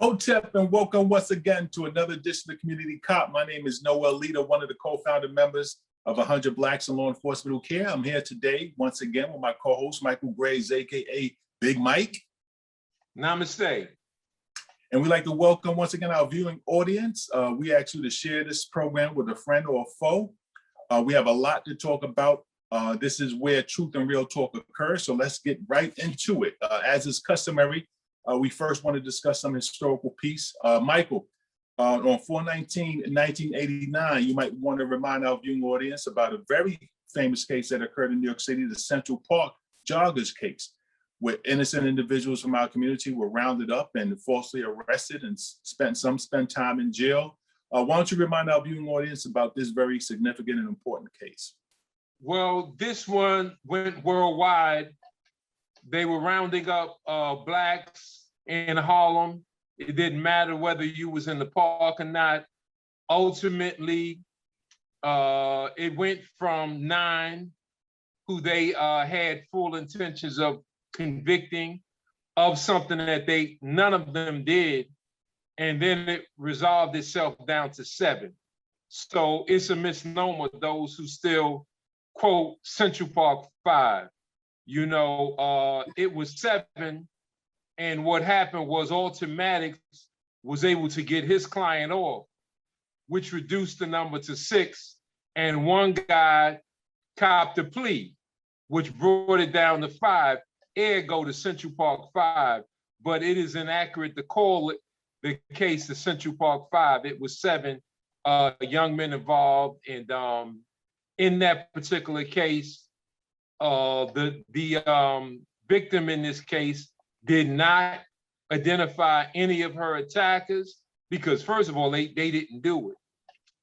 Hotep, and welcome once again to another edition of Community Cop. My name is Noel Leader, one of the co-founder members of 100 Blacks in Law Enforcement Who Care. I'm here today, once again, with my co-host, Michael Greys, AKA Big Mike. Namaste. And we'd like to welcome once again our viewing audience. We ask you to share this program with a friend or a foe. We have a lot to talk about. This is where truth and real talk occurs, so let's get right into it. As is customary, we first want to discuss some historical piece. Michael, on 4/19/1989, you might want to remind our viewing audience about a very famous case that occurred in New York City, the Central Park joggers case, where innocent individuals from our community were rounded up and falsely arrested and spent time in jail. Why don't you remind our viewing audience about this very significant and important case? Well, this one went worldwide. They were rounding up Blacks in Harlem. It didn't matter whether you was in the park or not. Ultimately, it went from 9 who they had full intentions of convicting of something that none of them did, and then it resolved itself down to 7. So it's a misnomer, those who still quote Central Park 5. You know, it was 7, and what happened was Automatics was able to get his client off, which reduced the number to 6, and one guy copped a plea, which brought it down to 5, ergo the Central Park 5, but it is inaccurate to call it the case the Central Park 5. It was 7 young men involved, and in that particular case, the victim in this case did not identify any of her attackers because, first of all, they didn't do it.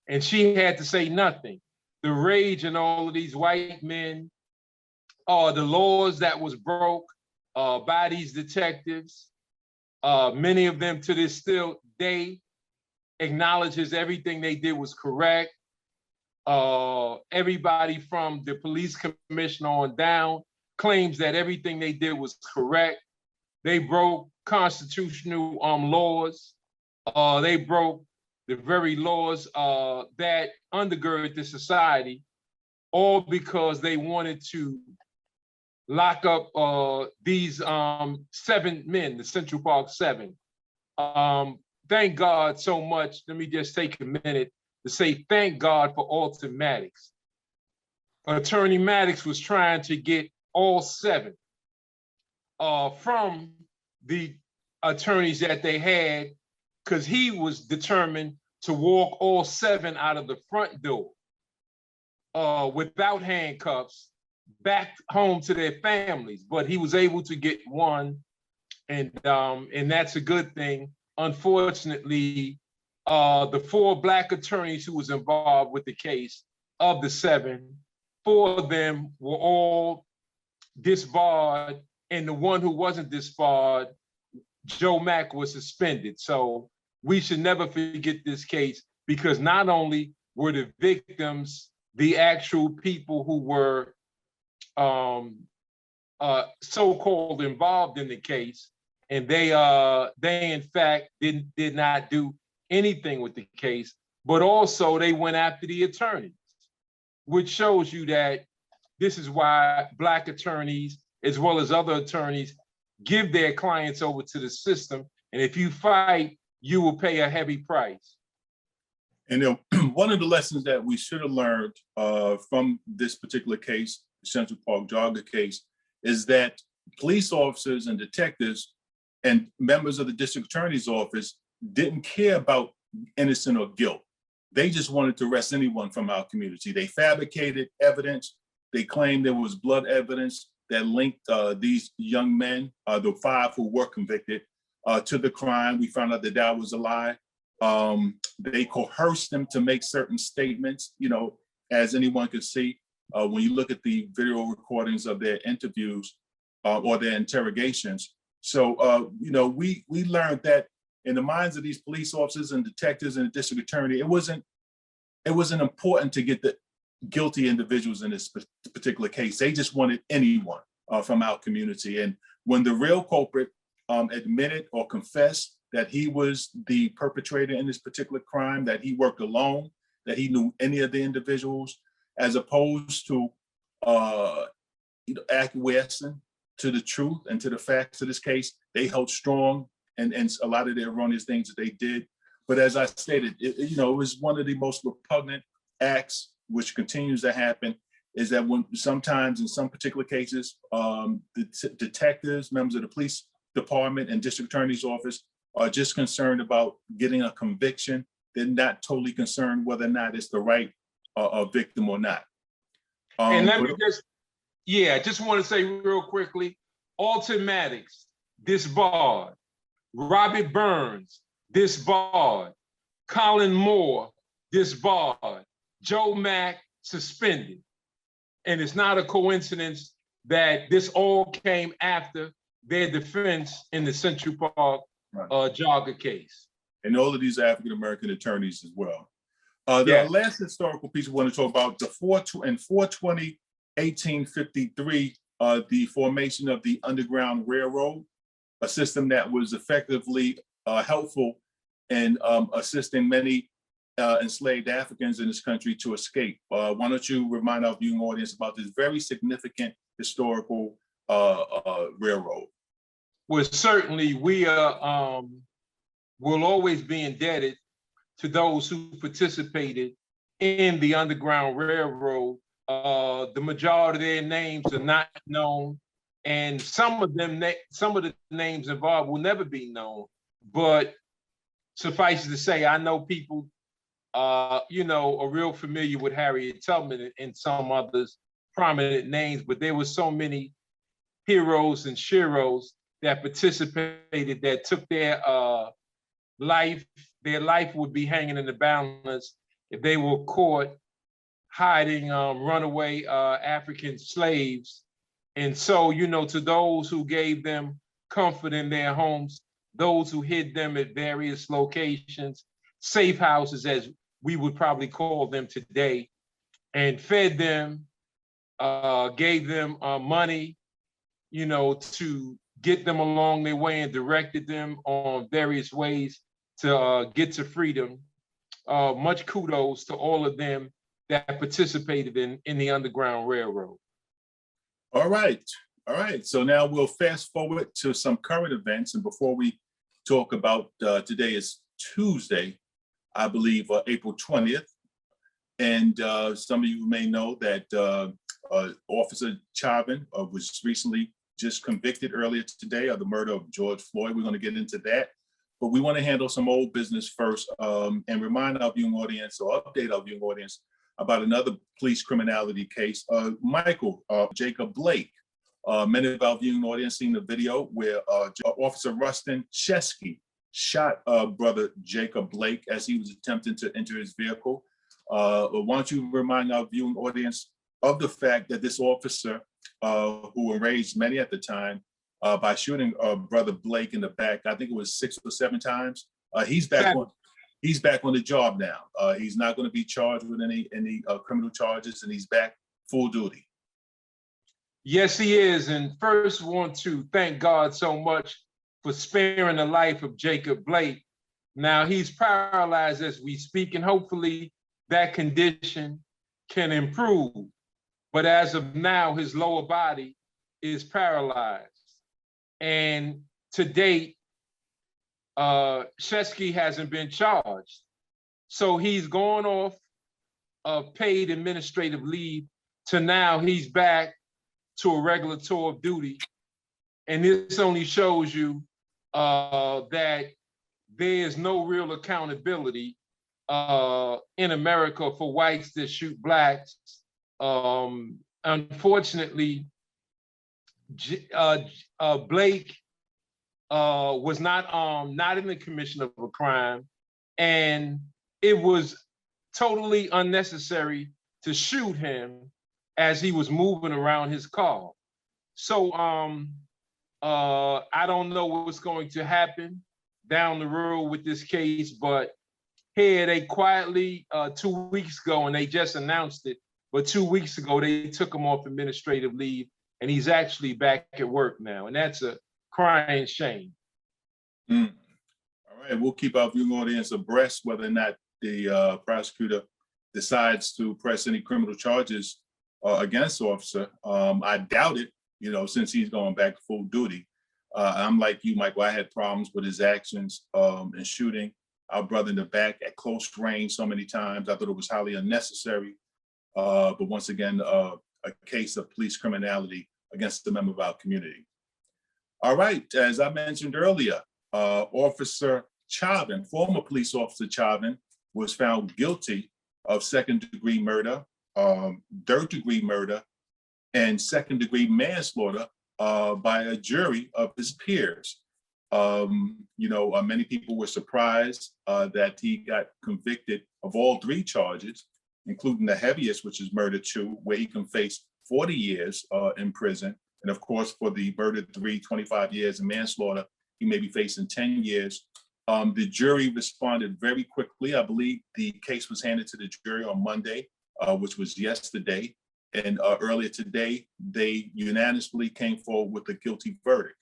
And she had to say nothing. The rage in all of these white men, the laws that was broke by these detectives, many of them to this still day acknowledges everything they did was correct. Everybody from the police commissioner on down claims that everything they did was correct. They broke constitutional laws. They broke the very laws that undergird the society, all because they wanted to lock up these 7 men, the Central Park 7. Thank God so much. Let me just take a minute to say thank God for Automatics. Attorney Maddox was trying to get all 7 from the attorneys that they had, because he was determined to walk all 7 out of the front door without handcuffs back home to their families. But he was able to get one, and that's a good thing. Unfortunately, the 4 Black attorneys who was involved with the case, of the 7, 4 of them were all disbarred, and the one who wasn't disbarred, Joe Mack, was suspended. So we should never forget this case, because not only were the victims the actual people who were so-called involved in the case, and they in fact did not do anything with the case, but also they went after the attorneys, which shows you that this is why Black attorneys, as well as other attorneys, give their clients over to the system. And if you fight, you will pay a heavy price. And one of the lessons that we should have learned from this particular case, the Central Park jogger case, is that police officers and detectives and members of the district attorney's office didn't care about innocent or guilt. They just wanted to arrest anyone from our community. They fabricated evidence. They claimed there was blood evidence that linked these young men, the 5 who were convicted, to the crime. We found out that that was a lie. They coerced them to make certain statements, you know, as anyone could see. When you look at the video recordings of their interviews or their interrogations. So, you know, we learned that in the minds of these police officers and detectives and the district attorney, it wasn't important to get the guilty individuals in this particular case. They just wanted anyone from our community. And when the real culprit admitted or confessed, that he was the perpetrator in this particular crime, that he worked alone, that he knew any of the individuals, as opposed to acquiescing to the truth and to the facts of this case. They held strong and a lot of the erroneous things that they did. But as I stated, it was one of the most repugnant acts, which continues to happen, is that when sometimes in some particular cases, the detectives, members of the police department and district attorney's office are just concerned about getting a conviction. They're not totally concerned whether or not it's the right victim or not. And let me just want to say real quickly, automatics, disbarred. Robert Burns, disbarred. Colin Moore, disbarred. Joe Mack, suspended. And it's not a coincidence that this all came after their defense in the Central Park jogger case. And all of these African-American attorneys as well. The last historical piece we want to talk about, the 4/20/1853, the formation of the Underground Railroad, a system that was effectively helpful in assisting many enslaved Africans in this country to escape. Why don't you remind our viewing audience about this very significant historical railroad? Well, certainly we will always be indebted to those who participated in the Underground Railroad. The majority of their names are not known, and some of the names involved will never be known. But suffice it to say, I know people, are real familiar with Harriet Tubman and some others prominent names, but there were so many heroes and sheroes that participated that took their life. Their life would be hanging in the balance if they were caught hiding runaway African slaves. And so, to those who gave them comfort in their homes, those who hid them at various locations, safe houses, as we would probably call them today, and fed them, gave them money, to get them along their way and directed them on various ways to get to freedom. Much kudos to all of them that participated in the Underground Railroad. All right. So now we'll fast forward to some current events. And before we talk about today is Tuesday, I believe April 20th. And some of you may know that Officer Chauvin was recently just convicted earlier today of the murder of George Floyd. We're going to get into that. But we want to handle some old business first and remind our viewing audience or update our viewing audience about another police criminality case. Michael Jacob Blake. Many of our viewing audience seen the video where Officer Rustin Shesky shot brother Jacob Blake as he was attempting to enter his vehicle. Why don't you remind our viewing audience of the fact that this officer, who enraged many at the time by shooting brother Blake in the back, I think it was 6 or 7 times. He's back on the job now. He's not going to be charged with any criminal charges, and he's back full duty. Yes, he is. And first, want to thank God so much for sparing the life of Jacob Blake. Now he's paralyzed as we speak, and hopefully that condition can improve. But as of now, his lower body is paralyzed. And to date, Shesky hasn't been charged. So he's gone off of paid administrative leave to now he's back to a regular tour of duty. And this only shows you that there is no real accountability in America for whites that shoot blacks. Unfortunately, Blake was not in the commission of a crime, and it was totally unnecessary to shoot him as he was moving around his car. So I don't know what's going to happen down the road with this case, but here they quietly 2 weeks ago, and they just announced it, but 2 weeks ago they took him off administrative leave, and he's actually back at work now, and that's a crying shame. All All right, we'll keep our viewing audience abreast whether or not the prosecutor decides to press any criminal charges against the officer. I doubt it, you know, since he's going back to full duty. I'm like you, Michael. I had problems with his actions in shooting our brother in the back at close range so many times. I thought it was highly unnecessary. But once again, a case of police criminality against a member of our community. All right, as I mentioned earlier, Officer Chauvin, former police officer Chauvin, was found guilty of second-degree murder, third-degree murder, and second-degree manslaughter by a jury of his peers. You know, many people were surprised that he got convicted of all three charges, including the heaviest, which is murder 2, where he can face 40 years in prison. And of course, for the murder 3, 25 years, and manslaughter, he may be facing 10 years. The jury responded very quickly. I believe the case was handed to the jury on Monday, which was yesterday. And earlier today, they unanimously came forward with a guilty verdict.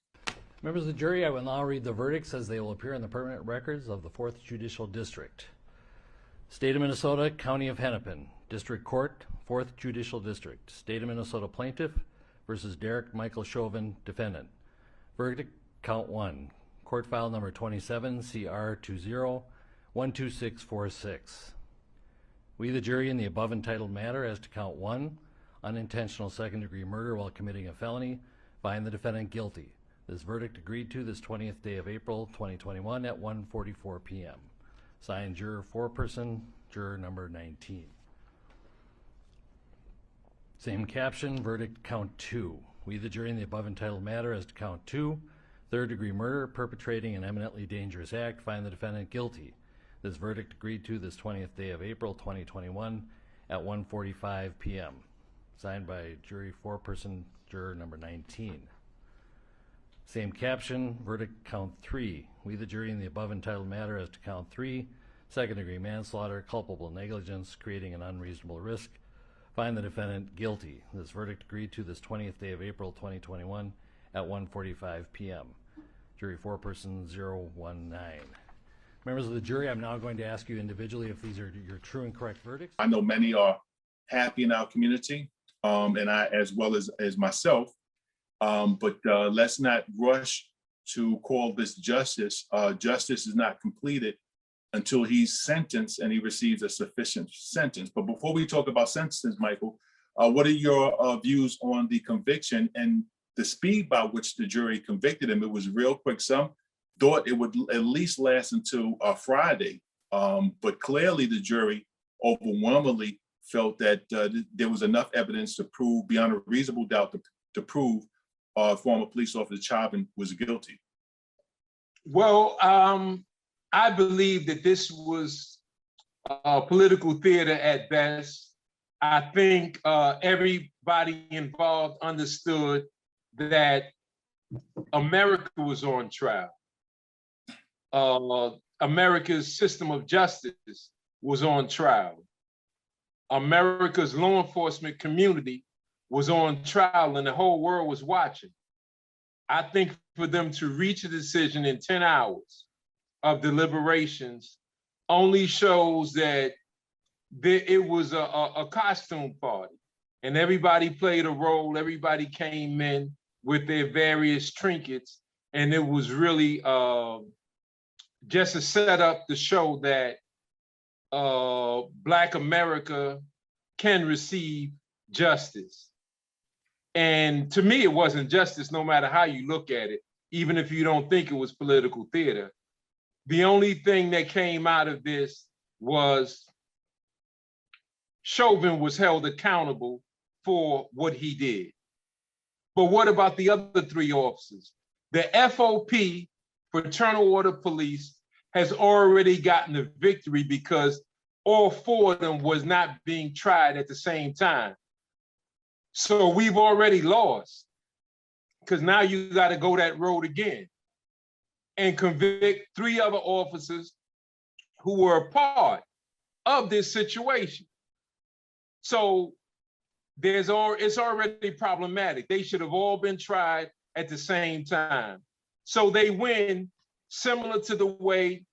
Members of the jury, I will now read the verdicts as they will appear in the permanent records of the 4th Judicial District. State of Minnesota, County of Hennepin, District Court, 4th Judicial District. State of Minnesota Plaintiff versus Derek Michael Chauvin, Defendant. Verdict, Count 1. Court file number 27, CR 20-12646. We, the jury, in the above entitled matter as to Count 1, unintentional second-degree murder while committing a felony, find the defendant guilty. This verdict agreed to this 20th day of April 2021 at 1:44 p.m. Signed, juror foreperson, juror number 19. Same caption, verdict count 2. We, the jury, in the above entitled matter as to count 2, third-degree murder, perpetrating an eminently dangerous act, find the defendant guilty. This verdict agreed to this 20th day of April 2021 at 1:45 p.m. Signed by jury foreperson, juror number 19. Same caption, verdict count 3. We, the jury, in the above entitled matter as to count 3, second-degree manslaughter, culpable negligence, creating an unreasonable risk, find the defendant guilty. This verdict agreed to this 20th day of April 2021 at 1:45 p.m. Jury foreperson 019. Members of the jury, I'm now going to ask you individually if these are your true and correct verdicts. I know many are happy in our community, and I, as well as myself, but let's not rush to call this justice. Justice is not completed until he's sentenced and he receives a sufficient sentence. But before we talk about sentences, Michael, what are your views on the conviction and the speed by which the jury convicted him? It was real quick. Some thought it would at least last until Friday, but clearly the jury overwhelmingly felt that there was enough evidence to prove beyond a reasonable doubt to prove former police officer Chauvin was guilty. Well, I believe that this was political theater at best. I think everybody involved understood that America was on trial. America's system of justice was on trial. America's law enforcement community was on trial and the whole world was watching. I think for them to reach a decision in 10 hours of deliberations only shows that it was a costume party and everybody played a role, everybody came in with their various trinkets, and it was really just a setup to show that Black America can receive justice. And to me, it wasn't justice no matter how you look at it, even if you don't think it was political theater. The only thing that came out of this was Chauvin was held accountable for what he did. But what about the other 3 officers? The FOP, Fraternal Order Police, has already gotten the victory because all 4 of them was not being tried at the same time. So we've already lost, because now you got to go that road again and convict 3 other officers who were a part of this situation. So it's already problematic. They should have all been tried at the same time. So they win similar to the way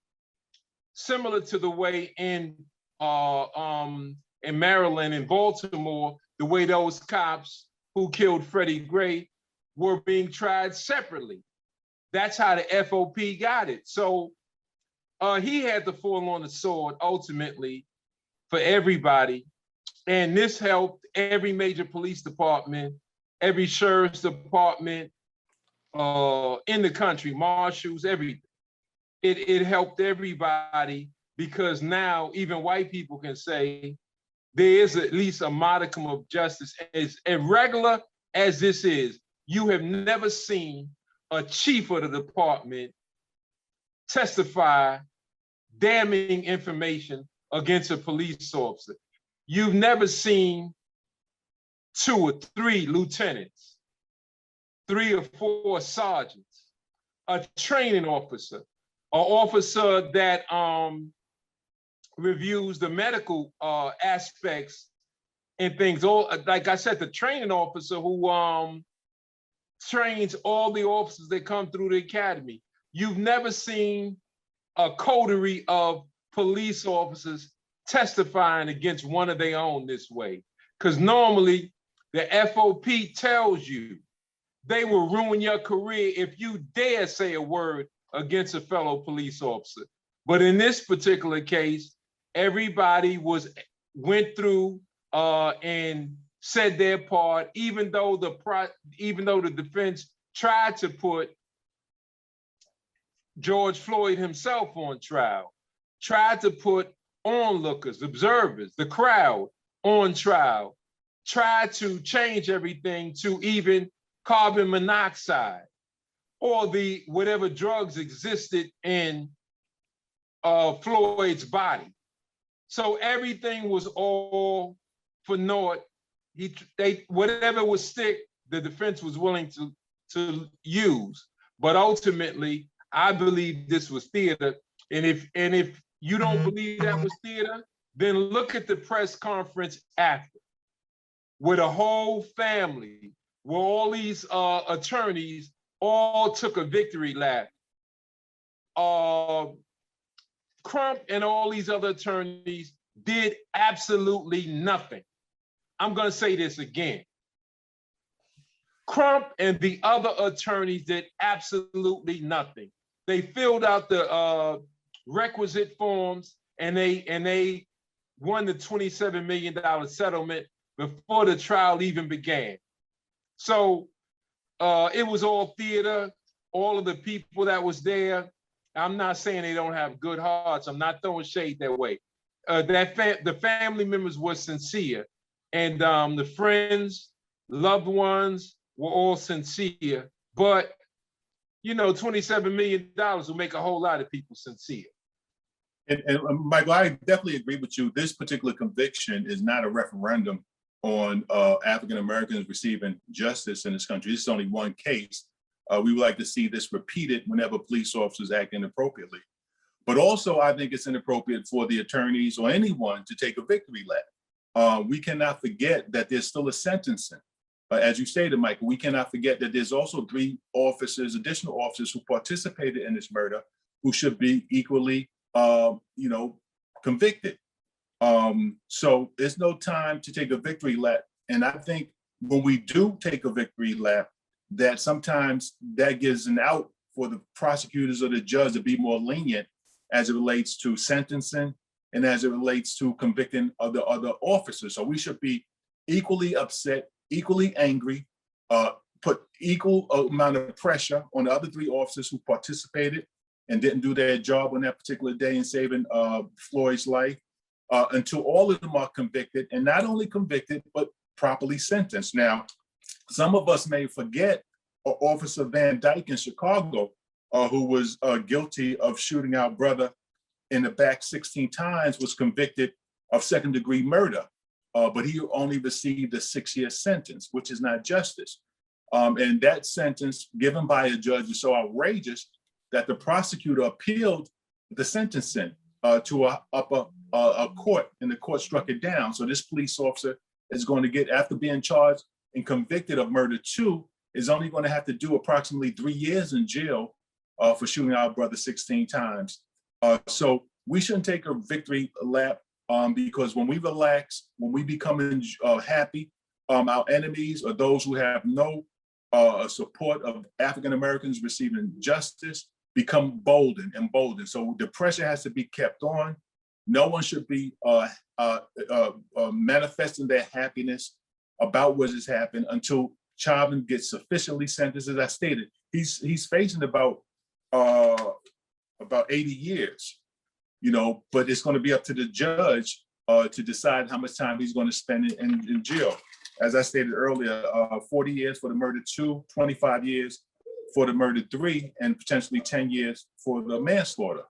similar to the way in Maryland and Baltimore, the way those cops who killed Freddie Gray were being tried separately. That's how the FOP got it. So he had to fall on the sword ultimately for everybody. And this helped every major police department, every sheriff's department in the country, marshals, everything. It helped everybody because now even white people can say there is at least a modicum of justice. As irregular as this is, you have never seen a chief of the department testify damning information against a police officer. You've never seen 2 or 3 lieutenants, 3 or 4 sergeants, a training officer, an officer that reviews the medical aspects and things. All, like I said, the training officer who trains all the officers that come through the academy. You've never seen a coterie of police officers testifying against one of their own this way. Because normally the FOP tells you they will ruin your career if you dare say a word against a fellow police officer. But in this particular case, everybody went through and said their part, even though the defense tried to put George Floyd himself on trial, tried to put onlookers, observers, the crowd on trial, tried to change everything to even carbon monoxide or the whatever drugs existed in Floyd's body. So everything was all for naught. Whatever would stick, the defense was willing to use. But ultimately, I believe this was theater. And if you don't believe that was theater, then look at the press conference after, where the whole family, where all these attorneys all took a victory lap. Crump and all these other attorneys did absolutely nothing. I'm going to say this again. Crump and the other attorneys did absolutely nothing. They filled out the requisite forms and they won the $27 million settlement before the trial even began. So it was all theater. All of the people that was there, I'm not saying they don't have good hearts. I'm not throwing shade that way. The family members were sincere, and the friends, loved ones were all sincere. But you know, $27 million will make a whole lot of people sincere. And Michael, I definitely agree with you. This particular conviction is not a referendum on African Americans receiving justice in this country. This is only one case. We would like to see this repeated whenever police officers act inappropriately. But also, I think it's inappropriate for the attorneys or anyone to take a victory lap. We cannot forget that there's still a sentencing. As you stated, Michael, we cannot forget that there's also 3 officers, additional officers who participated in this murder who should be equally, convicted. So there's no time to take a victory lap. And I think when we do take a victory lap, that sometimes that gives an out for the prosecutors or the judge to be more lenient as it relates to sentencing and as it relates to convicting of the other officers. So we should be equally upset, equally angry, put equal amount of pressure on the other 3 officers who participated and didn't do their job on that particular day in saving Floyd's life until all of them are convicted, and not only convicted, but properly sentenced. Now, some of us may forget Officer Van Dyke in Chicago, who was guilty of shooting our brother in the back 16 times, was convicted of second-degree murder, but he only received a 6-year sentence, which is not justice. And that sentence given by a judge is so outrageous that the prosecutor appealed the sentencing to a court, and the court struck it down. So this police officer is going to get, after being charged and convicted of murder 2, is only going to have to do approximately 3 years in jail for shooting our brother 16 times. So we shouldn't take a victory lap, because when we relax, when we become happy, our enemies or those who have no support of African Americans receiving justice become emboldened. So the pressure has to be kept on. No one should be manifesting their happiness about what has happened until Chauvin gets sufficiently sentenced. As I stated, he's facing about 80 years, but it's going to be up to the judge to decide how much time he's going to spend in jail. As I stated earlier, 40 years for the murder 2, 25 years for the murder 3, and potentially 10 years for the manslaughter.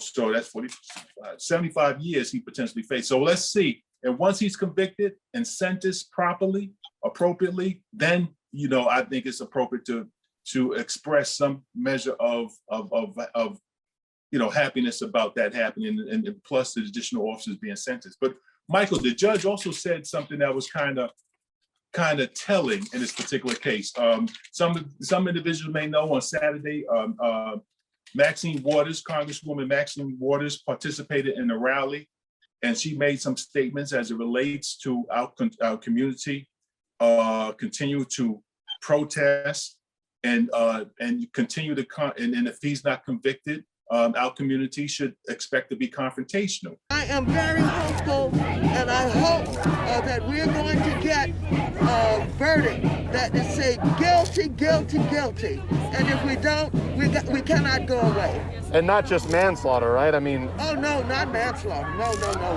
So that's 75 years he potentially faced. So let's see. And once he's convicted and sentenced appropriately, then, I think it's appropriate to express some measure of happiness about that happening, and plus the additional officers being sentenced. But Michael, the judge also said something that was kind of telling in this particular case. Some individuals may know on Saturday, Maxine Waters, Congresswoman Maxine Waters, participated in a rally, and she made some statements as it relates to our community, continue to protest and continue to and if he's not convicted, our community should expect to be confrontational. I am very hopeful, and I hope that we're going to get a verdict that is say guilty, guilty, guilty. And if we don't, we cannot go away. And not just manslaughter, right? I mean... Oh, no, not manslaughter. No.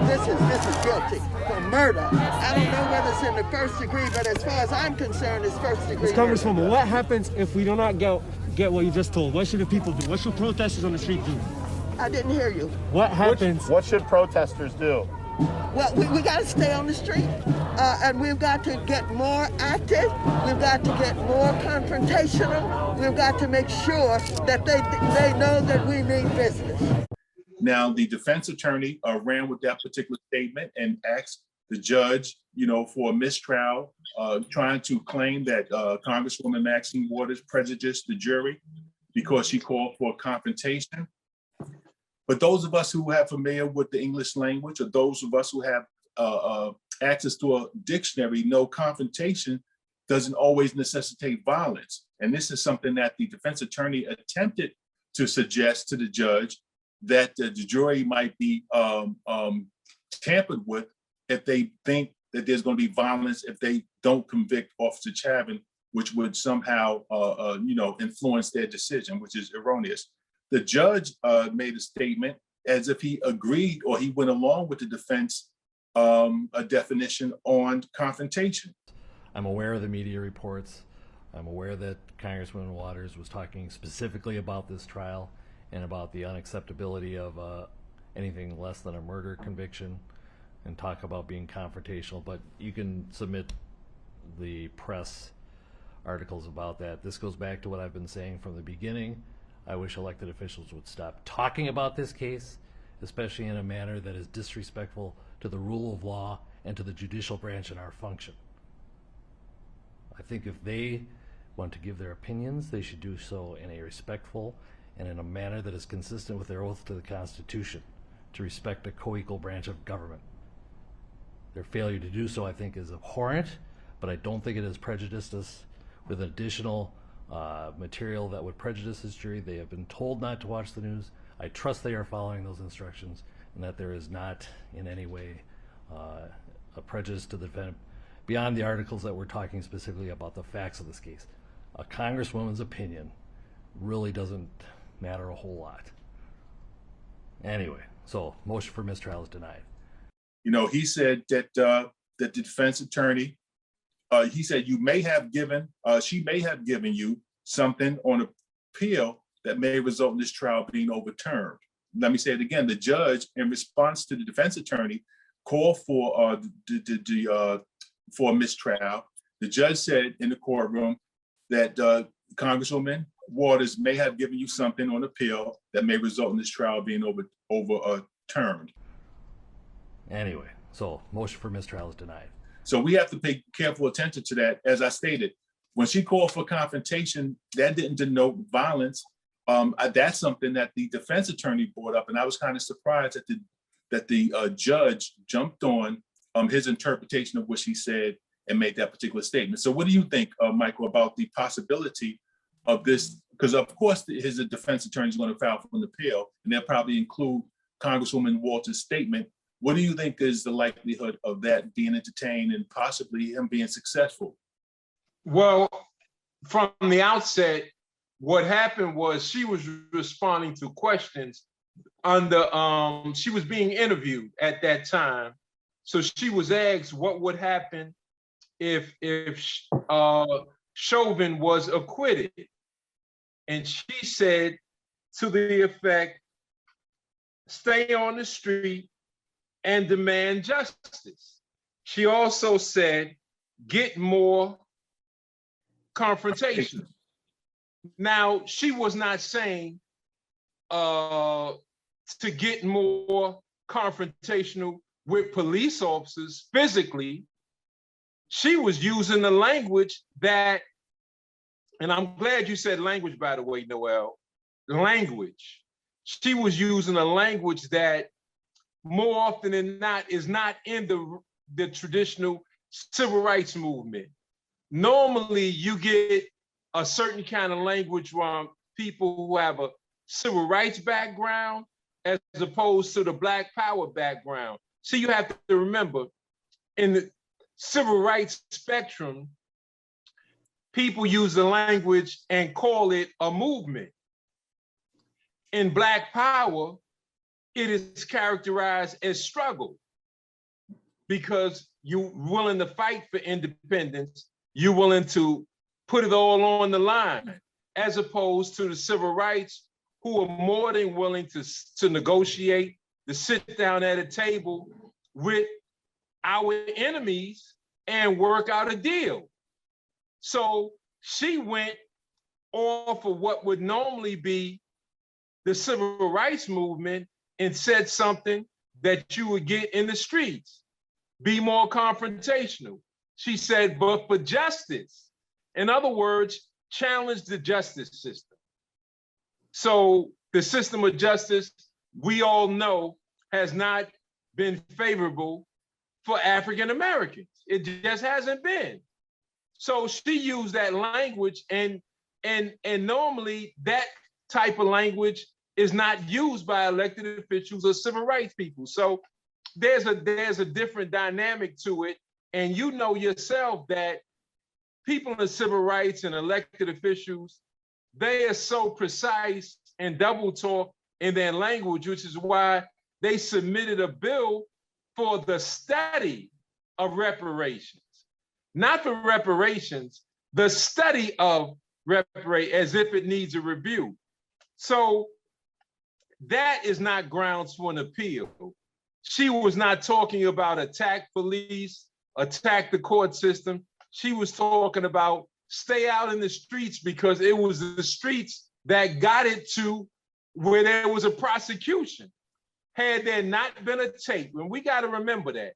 This is guilty for murder. I don't know whether it's in the first degree, but as far as I'm concerned, it's first degree. Congresswoman, what happens if we do not get what you just told? What should the people do? What should protesters on the street do? I didn't hear you. What happens? What should protesters do? Well, we got to stay on the street, and we've got to get more active. We've got to get more confrontational. We've got to make sure that they know that we mean business. Now, the defense attorney ran with that particular statement and asked the judge, for a mistrial, trying to claim that Congresswoman Maxine Waters prejudiced the jury because she called for a confrontation. But those of us who are familiar with the English language, or those of us who have access to a dictionary, know confrontation doesn't always necessitate violence. And this is something that the defense attorney attempted to suggest to the judge, that the jury might be tampered with if they think that there's going to be violence if they don't convict Officer Chauvin, which would somehow influence their decision, which is erroneous. The judge made a statement as if he agreed or he went along with the defense a definition on confrontation. I'm aware of the media reports. I'm aware that Congresswoman Waters was talking specifically about this trial and about the unacceptability of anything less than a murder conviction, and talk about being confrontational, but you can submit the press articles about that. This goes back to what I've been saying from the beginning. I wish elected officials would stop talking about this case, especially in a manner that is disrespectful to the rule of law and to the judicial branch and our function. I think if they want to give their opinions, they should do so in a respectful and in a manner that is consistent with their oath to the Constitution, to respect a co-equal branch of government. Their failure to do so, I think, is abhorrent, but I don't think it has prejudiced us with additional material that would prejudice this jury. They have been told not to watch the news. I trust they are following those instructions, and that there is not in any way a prejudice to the defendant beyond the articles that we're talking specifically about the facts of this case. A congresswoman's opinion really doesn't matter a whole lot. Anyway, so motion for mistrial is denied. He said that the defense attorney, he said she may have given you something on appeal that may result in this trial being overturned. Let me say it again. The judge, in response to the defense attorney, called for for a mistrial. The judge said in the courtroom that Congresswoman Waters may have given you something on appeal that may result in this trial being overturned. Anyway, so motion for mistrial is denied. So we have to pay careful attention to that. As I stated, when she called for confrontation, that didn't denote violence. That's something that the defense attorney brought up, and I was kind of surprised that the judge jumped on his interpretation of what she said and made that particular statement. So what do you think, Michael, about the possibility of this? Because of course, his defense attorney is going to file for an appeal, and they'll probably include Congresswoman Waters' statement. What do you think is the likelihood of that being entertained and possibly him being successful? Well, from the outset, what happened was she was responding to questions she was being interviewed at that time. So she was asked what would happen if Chauvin was acquitted. And she said to the effect, stay on the street and demand justice. She also said, get more confrontation. Now, she was not saying to get more confrontational with police officers physically. She was using the language that, and I'm glad you said language, by the way, Noel, language. She was using a language that more often than not is not in the traditional civil rights movement. Normally you get a certain kind of language from people who have a civil rights background as opposed to the Black Power background. So you have to remember, in the civil rights spectrum, people use the language and call it a movement. In Black Power, it is characterized as struggle because you're willing to fight for independence, you're willing to put it all on the line, as opposed to the civil rights who are more than willing to negotiate, to sit down at a table with our enemies and work out a deal. So she went off of what would normally be the civil rights movement and said something that you would get in the streets. Be more confrontational. She said, but for justice. In other words, challenge the justice system. So the system of justice, we all know, has not been favorable for African Americans. It just hasn't been. So she used that language, and normally that type of language is not used by elected officials or civil rights people. So there's a different dynamic to it. And you know yourself that people in civil rights and elected officials, they are so precise and double talk in their language, which is why they submitted a bill for the study of reparations. Not for reparations, the study of reparations, as if it needs a review. So that is not grounds for an appeal. She was not talking about attack police, attack the court system. She was talking about stay out in the streets because it was the streets that got it to where there was a prosecution. Had there not been a tape, and we got to remember that,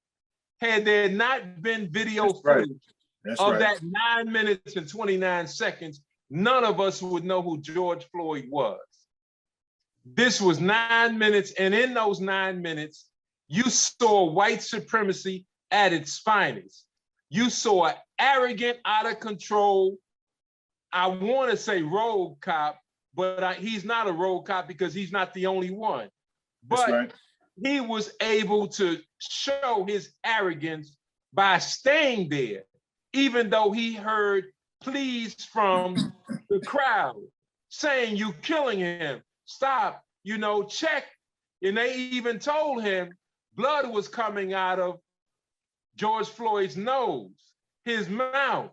had there not been video footage of that 9 minutes and 29 seconds, none of us would know who George Floyd was. This was 9 minutes, and in those 9 minutes, you saw white supremacy at its finest. You saw an arrogant, out of control, I want to say rogue cop, but he's not a rogue cop because he's not the only one. But he was able to show his arrogance by staying there, even though he heard pleas from the crowd saying, "You killing him, stop, check." And they even told him blood was coming out of George Floyd's nose, his mouth,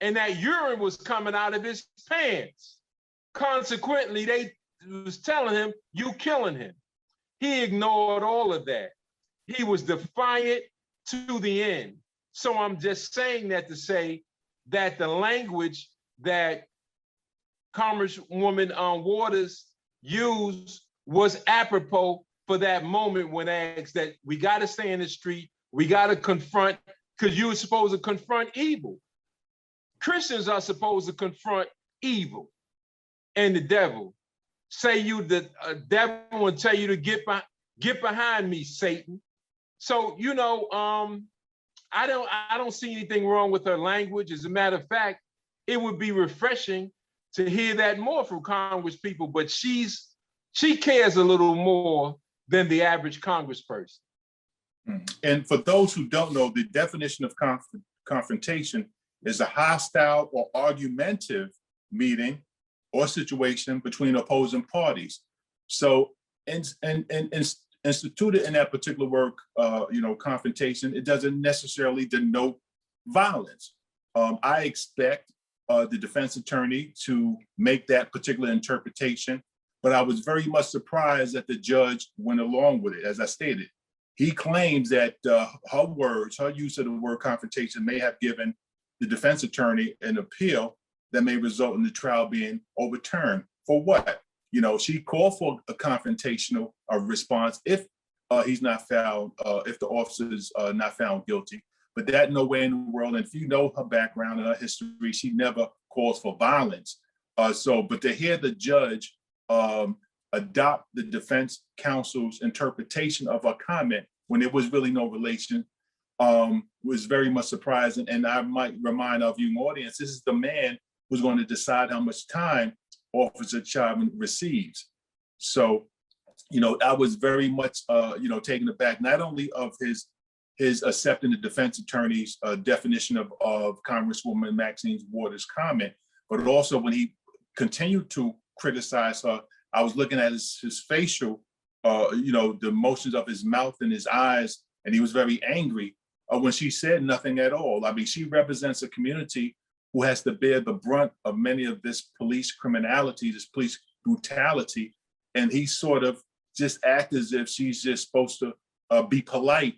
and that urine was coming out of his pants. Consequently, they was telling him, "You killing him." He ignored all of that. He was defiant to the end. So I'm just saying that to say that the language that Congresswoman Waters used was apropos for that moment when asked that we got to stay in the street, we got to confront, because you were supposed to confront evil. Christians are supposed to confront evil and the devil. say you the devil will tell you to get behind me, Satan. So I don't see anything wrong with her language. As a matter of fact, it would be refreshing to hear that more from Congress people, but she cares a little more than the average congressperson. And for those who don't know, the definition of confrontation is a hostile or argumentative meeting or situation between opposing parties. So, and instituted in that particular work, confrontation, it doesn't necessarily denote violence. I expect the defense attorney to make that particular interpretation, but I was very much surprised that the judge went along with it. As I stated, he claims that her use of the word confrontation may have given the defense attorney an appeal that may result in the trial being overturned. For what? She called for a confrontational response if he's not found, if the officer is not found guilty. But that no way in the world, and if you know her background and her history, she never calls for violence. But to hear the judge adopt the defense counsel's interpretation of her comment when there was really no relation was very much surprising. And I might remind our viewing audience, this is the man who's going to decide how much time Officer Chauvin receives. So, I was very much, taken aback, not only of his accepting the defense attorney's definition of Congresswoman Maxine Waters' comment, but also when he continued to criticize her, I was looking at his facial, the motions of his mouth and his eyes, and he was very angry when she said nothing at all. I mean, she represents a community who has to bear the brunt of many of this police criminality, this police brutality, and he sort of just act as if she's just supposed to be polite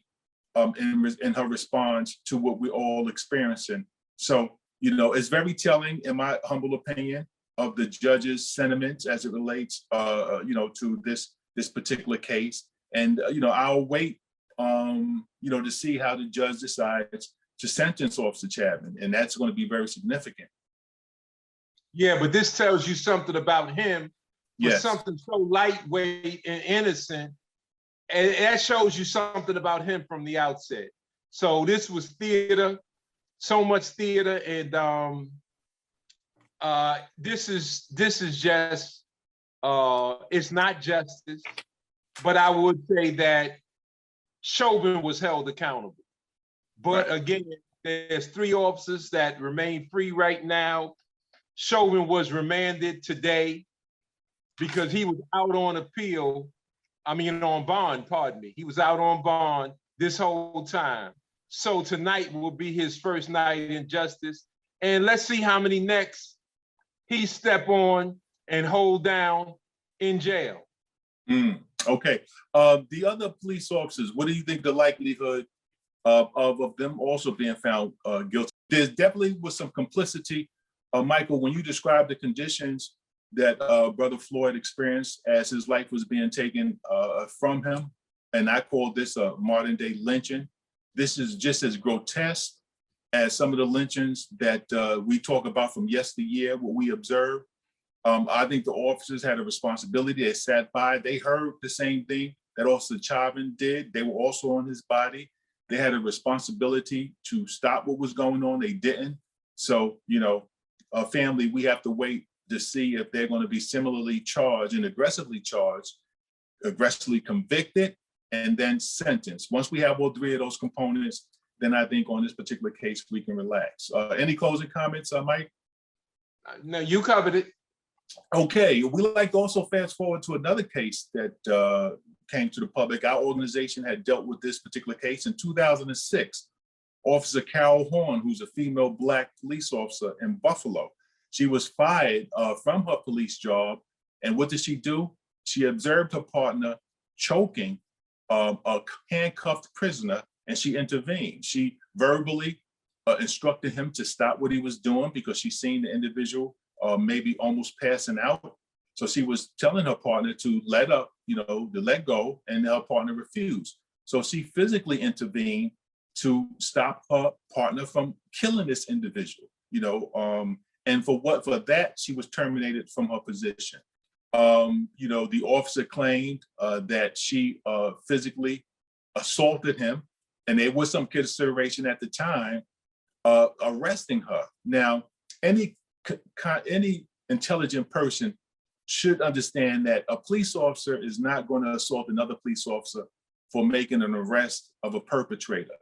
in her response to what we're all experiencing. So, it's very telling, in my humble opinion, of the judge's sentiments as it relates, to this particular case. And, I'll wait, to see how the judge decides to sentence Officer Chauvin, and that's going to be very significant. Yeah, but this tells you something about him. Yes. Something so lightweight and innocent, and that shows you something about him from the outset. So this was theater, so much theater, and this is just it's not justice, but I would say that Chauvin was held accountable. But again, there's 3 officers that remain free right now. Chauvin was remanded today because he was out on on bond, pardon me. He was out on bond this whole time. So tonight will be his first night in justice. And let's see how many necks he step on and hold down in jail. Okay. The other police officers, what do you think the likelihood of them also being found guilty? There definitely was some complicity. Michael, when you described the conditions that Brother Floyd experienced as his life was being taken from him, and I call this a modern day lynching. This is just as grotesque as some of the lynchings that we talk about from yesteryear, what we observed. I think the officers had a responsibility. They sat by, they heard the same thing that Officer Chauvin did. They were also on his body. They had a responsibility to stop what was going on. They didn't. So, family, we have to wait to see if they're going to be similarly charged and aggressively convicted, and then sentenced. Once we have all 3 of those components, then I think on this particular case, we can relax. Any closing comments, Mike? No, you covered it. Okay, we like to also fast forward to another case that came to the public. Our organization had dealt with this particular case in 2006. Officer Cariol Horne, who's a female Black police officer in Buffalo, she was fired from her police job. And what did she do? She observed her partner choking a handcuffed prisoner, and she intervened. She verbally instructed him to stop what he was doing because she seen the individual maybe almost passing out. So she was telling her partner to let up, to let go, and her partner refused. So she physically intervened to stop her partner from killing this individual, and for that, she was terminated from her position. You know, the officer claimed that she physically assaulted him, and there was some consideration at the time arresting her. Now, any intelligent person should understand that a police officer is not going to assault another police officer for making an arrest of a perpetrator.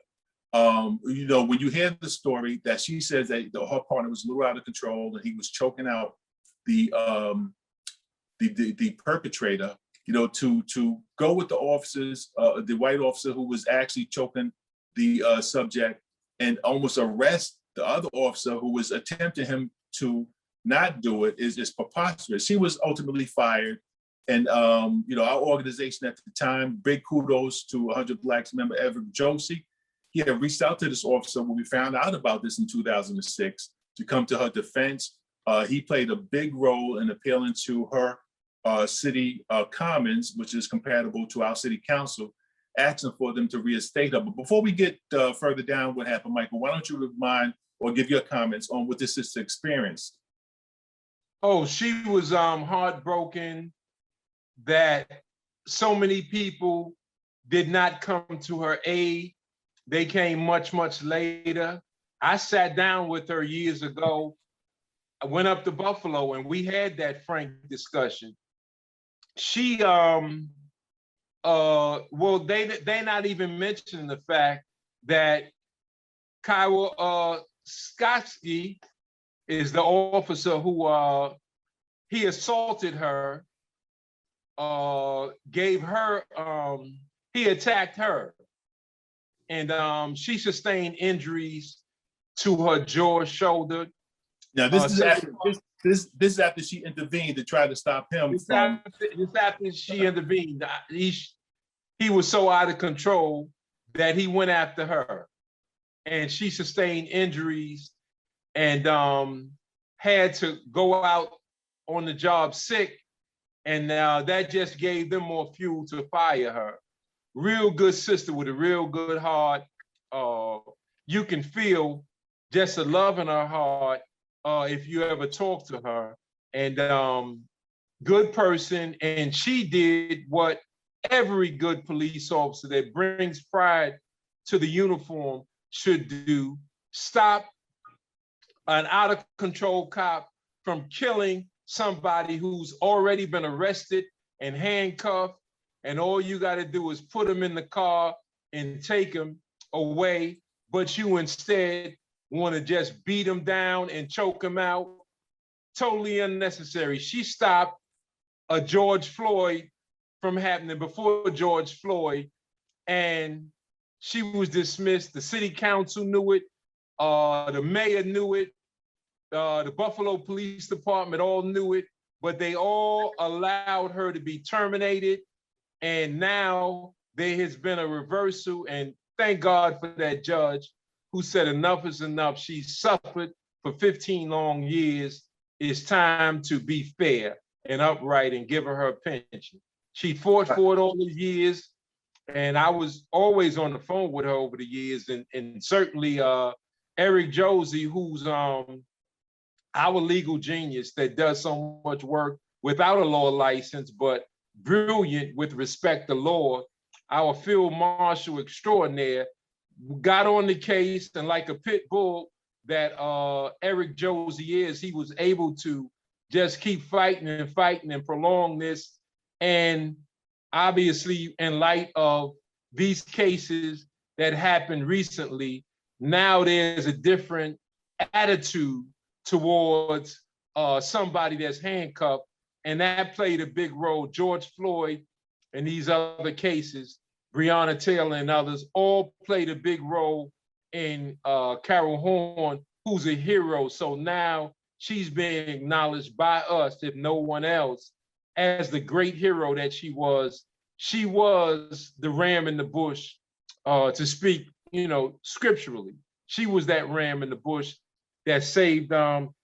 You know, when you hear the story that she says that her partner was a little out of control and he was choking out the perpetrator, you know, to go with the officers, the white officer who was actually choking the subject and almost arrest the other officer who was attempting him to not do it is preposterous. She was ultimately fired. And, you know, our organization at the time, big kudos to 100 Blacks member Everett Josie. He had reached out to this officer when we found out about this in 2006 to come to her defense. He played a big role in appealing to her city commons, which is compatible to our city council, asking for them to reinstate her. But before we get further down what happened, Michael, why don't you remind or give your comments on what this sister experienced? Oh, she was heartbroken that so many people did not come to her aid. They came much, much later. I sat down with her years ago. I went up to Buffalo and we had that frank discussion. She, well, they're not even mentioning the fact that Cariol Skotsky is the officer who he assaulted her, gave her, he attacked her. And she sustained injuries to her jaw, shoulder. Now this is after this is after she intervened to try to stop him. This after she intervened. He was so out of control that he went after her, and she sustained injuries and had to go out on the job sick, and that just gave them more fuel to fire her. Real good sister with a real good heart. You can feel just the love in her heart if you ever talk to her. And good person. And she did what every good police officer that brings pride to the uniform should do. Stop an out of control cop from killing somebody who's already been arrested and handcuffed. And all you got to do is put him in the car and take him away. But you instead want to just beat him down and choke him out. Totally unnecessary. She stopped a George Floyd from happening before George Floyd, and she was dismissed. The city council knew it. The mayor knew it. The Buffalo Police Department all knew it, but they all allowed her to be terminated. And now there has been a reversal, and thank God for that judge who said enough is enough. She suffered for 15 long years. It's time to be fair and upright and give her pension. She fought for it all the years, and I was always on the phone with her over the years, and certainly Eric Josie, who's our legal genius that does so much work without a law license, but brilliant with respect to law, our field marshal extraordinaire, got on the case, and like a pit bull that Eric Josie is, he was able to just keep fighting and fighting and prolong this. And obviously, in light of these cases that happened recently, now there's a different attitude towards somebody that's handcuffed, and that played a big role. George Floyd and these other cases, Breonna Taylor and others, all played a big role in Cariol Horne, who's a hero. So now she's being acknowledged by us, if no one else, as the great hero that she was. She was the ram in the bush, to speak, scripturally. She was that ram in the bush that saved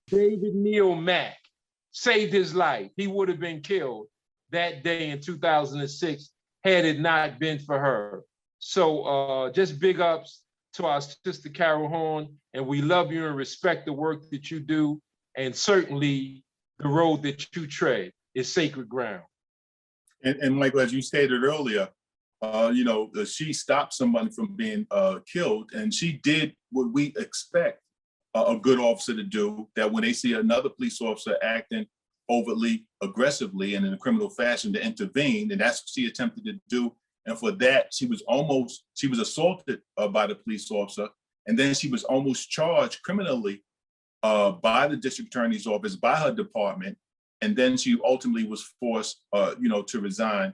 David Neal Mack, saved his life. He would have been killed that day in 2006 had it not been for her. So just big ups to our sister Cariol Horne, and we love you and respect the work that you do, and certainly the road that you tread. is sacred ground. And Michael, as you stated earlier, she stopped somebody from being killed, and she did what we expect a good officer to do, that when they see another police officer acting overtly aggressively and in a criminal fashion, to intervene, and that's what she attempted to do. And for that, she was assaulted by the police officer, and then she was almost charged criminally by the district attorney's office, by her department, and then she ultimately was forced, to resign,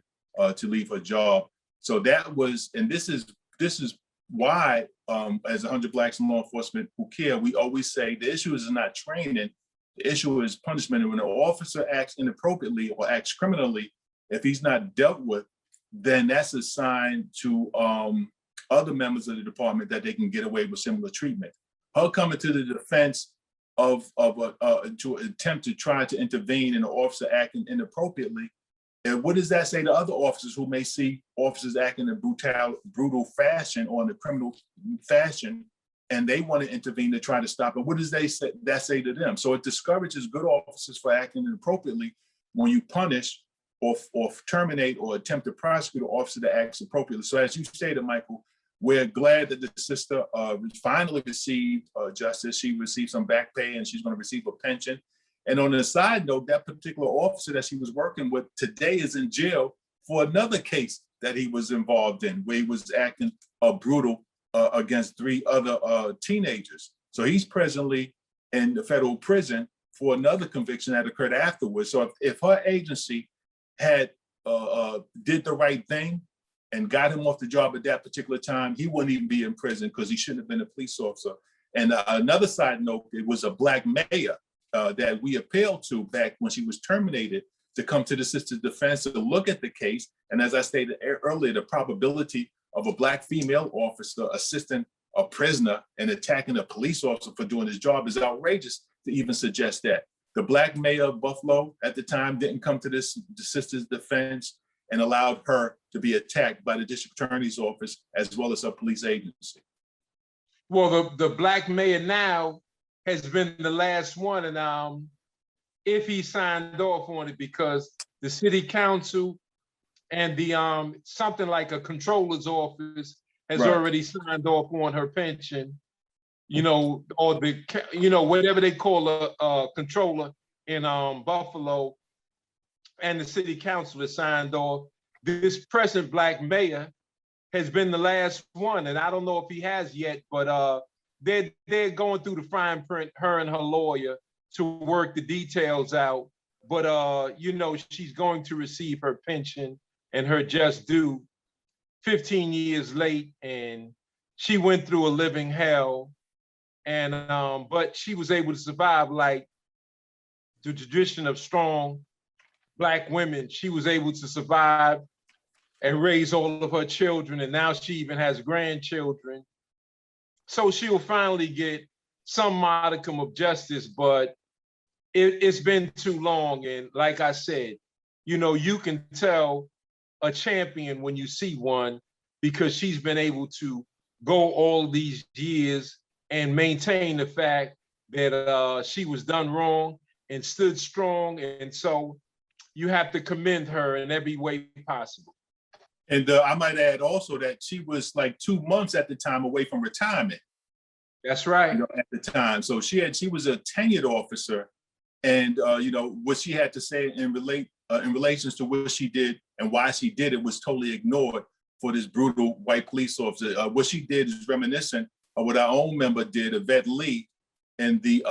to leave her job. So that was, and this is why, as 100 Blacks in Law Enforcement Who Care, we always say the issue is not training, the issue is punishment. And when an officer acts inappropriately or acts criminally, if he's not dealt with, then that's a sign to other members of the department that they can get away with similar treatment. Her coming to the defense to attempt to try to intervene in an officer acting inappropriately, and what does that say to other officers who may see officers acting in brutal fashion or in a criminal fashion, and they want to intervene to try to stop it? What does that say to them? So it discourages good officers for acting inappropriately when you punish or terminate or attempt to prosecute an officer that acts appropriately. So as you stated, Michael, we're glad that the sister finally received justice. She received some back pay and she's going to receive a pension. And on the side note, that particular officer that she was working with today is in jail for another case that he was involved in, where he was acting brutal against 3 other teenagers. So he's presently in the federal prison for another conviction that occurred afterwards. So if her agency had did the right thing and got him off the job at that particular time, he wouldn't even be in prison because he shouldn't have been a police officer. And another side note, it was a Black mayor that we appealed to back when she was terminated to come to the sister's defense to look at the case. And as I stated earlier, the probability of a Black female officer assisting a prisoner and attacking a police officer for doing his job is outrageous to even suggest that. The Black mayor of Buffalo at the time didn't come to the sister's defense and allowed her to be attacked by the district attorney's office as well as a police agency. Well, the Black mayor now has been the last one, and if he signed off on it, because the city council and the something like a controller's office has already signed off on her pension, or the whatever they call a controller in Buffalo, and the city council has signed off. This present Black mayor has been the last one, and I don't know if he has yet, but they're going through the fine print, her and her lawyer, to work the details out. But she's going to receive her pension and her just due 15 years late, and she went through a living hell. And but she was able to survive, like the tradition of strong Black women. She was able to survive and raise all of her children, and now she even has grandchildren. So she will finally get some modicum of justice, but it's been too long. And like I said, you can tell a champion when you see one, because she's been able to go all these years and maintain the fact that she was done wrong and stood strong. And so you have to commend her in every way possible. And I might add also that she was like 2 months at the time away from retirement. That's right. At the time. So she was a tenured officer, and what she had to say in relations to what she did and why she did it was totally ignored for this brutal white police officer. What she did is reminiscent of what our own member did, Yvette Lee, in the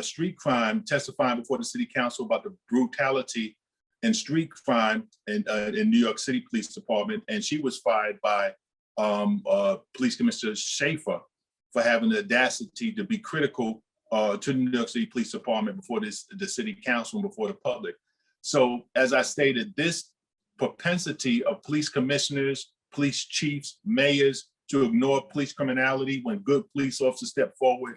street crime, testifying before the city council about the brutality and street crime in New York City Police Department. And she was fired by Police Commissioner Schaefer for having the audacity to be critical to the New York City Police Department before the city council and before the public. So as I stated, this propensity of police commissioners, police chiefs, mayors to ignore police criminality when good police officers step forward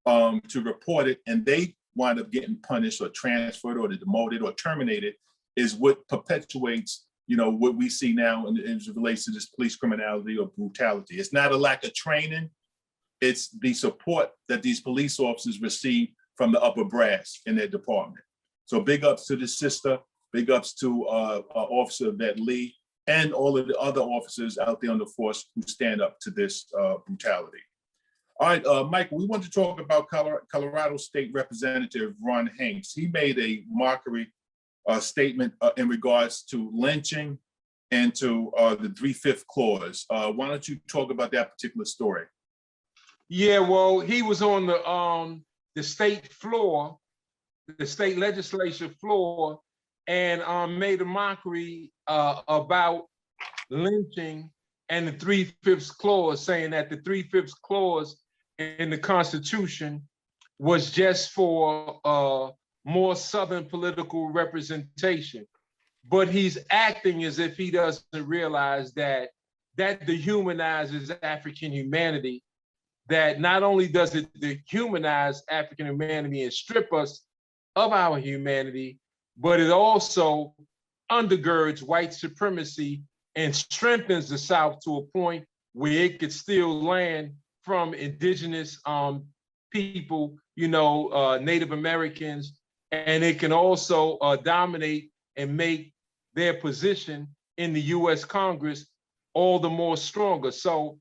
to report it, and they wind up getting punished or transferred or demoted or terminated, is what perpetuates what we see now as it relates to this police criminality or brutality. It's not a lack of training, it's the support that these police officers receive from the upper brass in their department. So big ups to the sister, big ups to Officer Vet Lee, and all of the other officers out there on the force who stand up to this brutality. All right, Michael, we want to talk about Colorado State Representative Ron Hanks. He made a mockery statement in regards to lynching and to the 3/5 clause. Why don't you talk about that particular story? Yeah, well, he was on the state floor, the state legislature floor, and made a mockery about lynching and the 3/5 clause, saying that the 3/5 clause in the Constitution was just for more Southern political representation. But he's acting as if he doesn't realize that dehumanizes African humanity, that not only does it dehumanize African humanity and strip us of our humanity, but it also undergirds white supremacy and strengthens the South to a point where it could steal land from indigenous people, Native Americans, and it can also dominate and make their position in the US Congress all the more stronger. So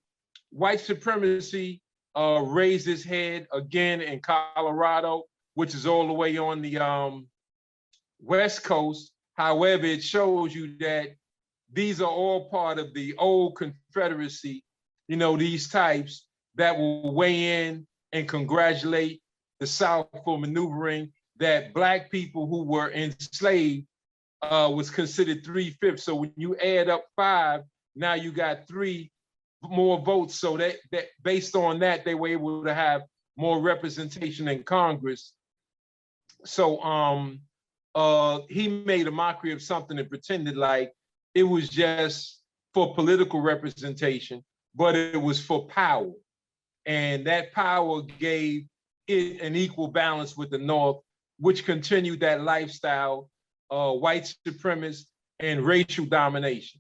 white supremacy raised its head again in Colorado, which is all the way on the West Coast. However, it shows you that these are all part of the old Confederacy, these types that will weigh in and congratulate the South for maneuvering that Black people who were enslaved was considered 3/5. So when you add up 5, now you got 3 more votes. So that based on that, they were able to have more representation in Congress. So he made a mockery of something and pretended like it was just for political representation, but it was for power. And that power gave it an equal balance with the North, which continued that lifestyle, white supremacist and racial domination.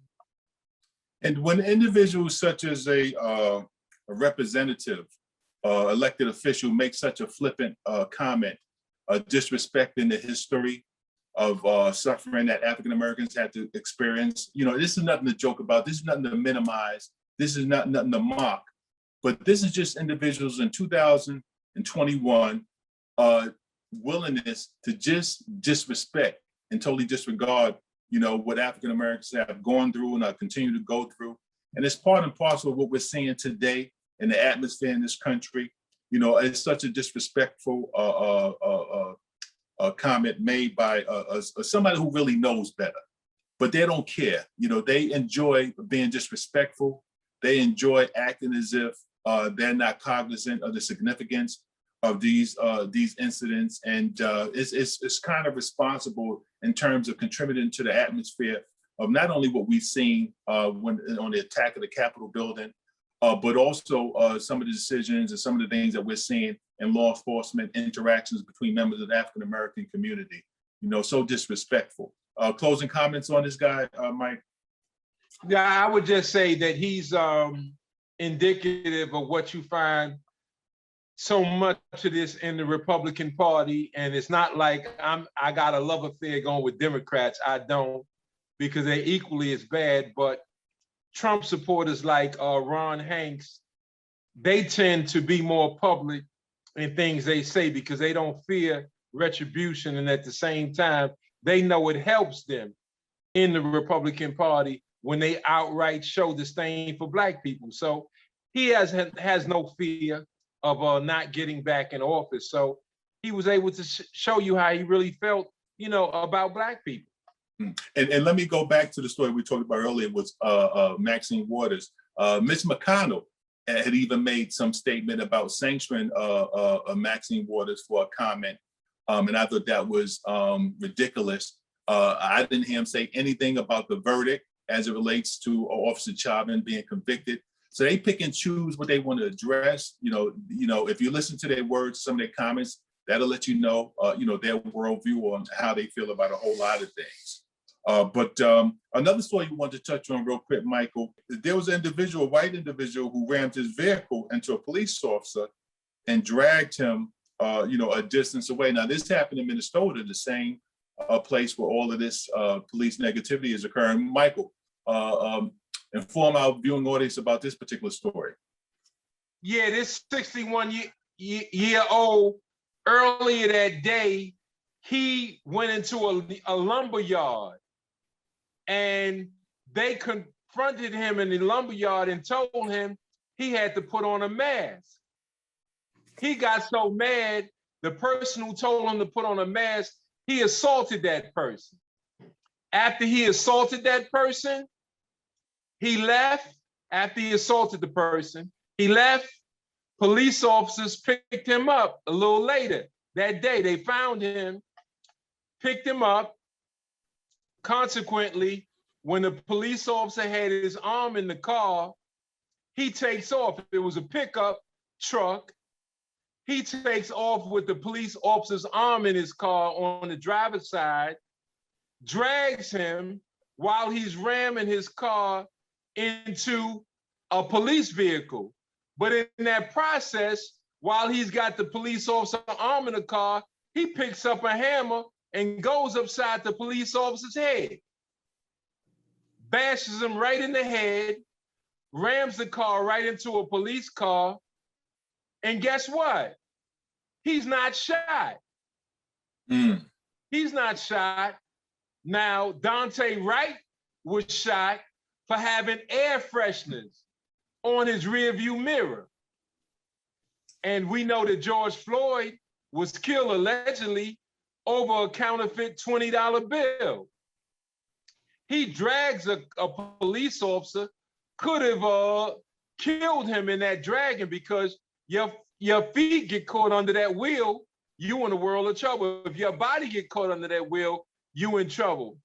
And when individuals such as a representative, elected official makes such a flippant comment, disrespecting the history of suffering that African Americans had to experience, this is nothing to joke about. This is nothing to minimize. This is nothing to mock. But this is just individuals in 2021 willingness to just disrespect and totally disregard, what African Americans have gone through and continue to go through. And it's part and parcel of what we're seeing today in the atmosphere in this country. It's such a disrespectful comment made by somebody who really knows better, but they don't care. They enjoy being disrespectful. They enjoy acting as if they're not cognizant of the significance of these incidents, and it's kind of responsible in terms of contributing to the atmosphere of not only what we've seen when on the attack of the Capitol building, but also some of the decisions and some of the things that we're seeing in law enforcement interactions between members of the African American community. So disrespectful. Closing comments on this guy, Mike? Yeah, I would just say that he's indicative of what you find so much of this in the Republican Party. And it's not like I got a love affair going with Democrats. I don't, because they're equally as bad. But Trump supporters like Ron Hanks, they tend to be more public in things they say because they don't fear retribution. And at the same time, they know it helps them in the Republican Party when they outright show disdain for Black people. So he has no fear of not getting back in office. So he was able to show you how he really felt, about Black people. And let me go back to the story we talked about earlier was Maxine Waters. Mitch McConnell had even made some statement about sanctioning Maxine Waters for a comment. And I thought that was ridiculous. I didn't hear him say anything about the verdict as it relates to Officer Chauvin being convicted. So they pick and choose what they want to address. If you listen to their words, some of their comments, that'll let you know, their worldview on how they feel about a whole lot of things. But another story you want to touch on real quick, Michael, there was a white individual who rammed his vehicle into a police officer and dragged him, a distance away. Now, this happened in Minnesota, the same place where all of this police negativity is occurring. Michael, inform our viewing audience about this particular story. Yeah, this 61-year-old, earlier that day, he went into a lumber yard, and they confronted him in the lumber yard and told him he had to put on a mask. He got so mad, the person who told him to put on a mask, he assaulted that person. After he assaulted that person, he left. After he assaulted the person, he left. Police officers picked him up a little later that day. They found him, picked him up. Consequently, when the police officer had his arm in the car, he takes off. It was a pickup truck. He takes off with the police officer's arm in his car on the driver's side, drags him while he's ramming his car into a police vehicle. But in that process, while he's got the police officer arm in the car, he picks up a hammer and goes upside the police officer's head, bashes him right in the head, rams the car right into a police car, and guess what? He's not shot. He's not shot. Now, Daunte Wright was shot for having air fresheners on his rearview mirror. And we know that George Floyd was killed allegedly over a counterfeit $20 bill. He drags a police officer, could have killed him in that dragging, because your feet get caught under that wheel, you in a world of trouble. If your body get caught under that wheel, you in trouble.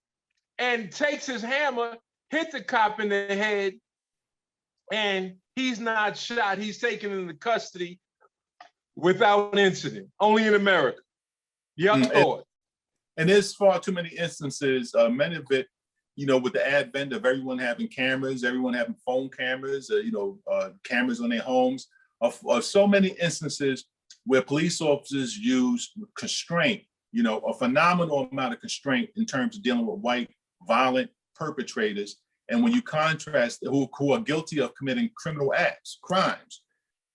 And takes his hammer, hit the cop in the head, and he's not shot. He's taken into custody without incident, only in America. And there's far too many instances, many of it, with the advent of everyone having cameras, everyone having phone cameras, cameras on their homes, of so many instances where police officers use constraint, a phenomenal amount of constraint in terms of dealing with white violent perpetrators. And when you contrast who are guilty of committing criminal acts, crimes,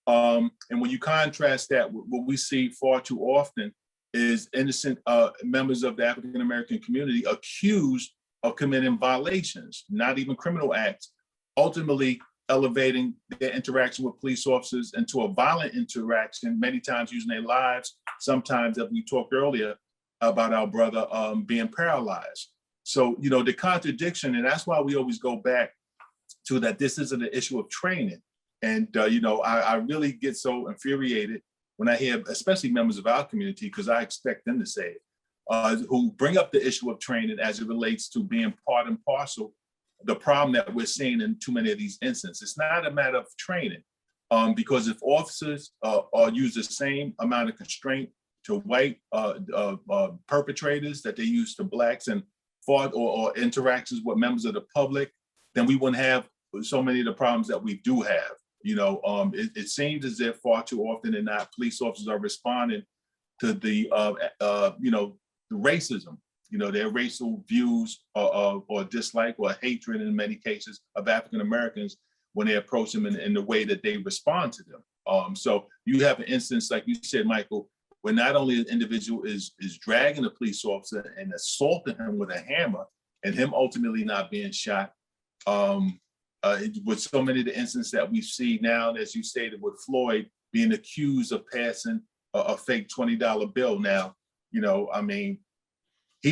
and when you contrast that with what we see far too often is innocent members of the African-American community accused of committing violations, not even criminal acts, ultimately elevating their interaction with police officers into a violent interaction, many times using their lives, sometimes, as we talked earlier, about our brother being paralyzed. So, the contradiction, and that's why we always go back to that this isn't an issue of training. And, I really get so infuriated when I hear, especially members of our community, because I expect them to say it, who bring up the issue of training as it relates to being part and parcel the problem that we're seeing in too many of these instances. It's not a matter of training, because if officers use the same amount of constraint to white perpetrators that they use to blacks and fought or interactions with members of the public, then we wouldn't have so many of the problems that we do have. It seems as if far too often than not, police officers are responding to the racism, their racial views or dislike or hatred in many cases of African Americans when they approach them in the way that they respond to them. So you have an instance, like you said, Michael, where not only an individual is dragging a police officer and assaulting him with a hammer, and him ultimately not being shot. With so many of the instances that we see now, as you stated, with Floyd being accused of passing a fake $20 bill. Now, he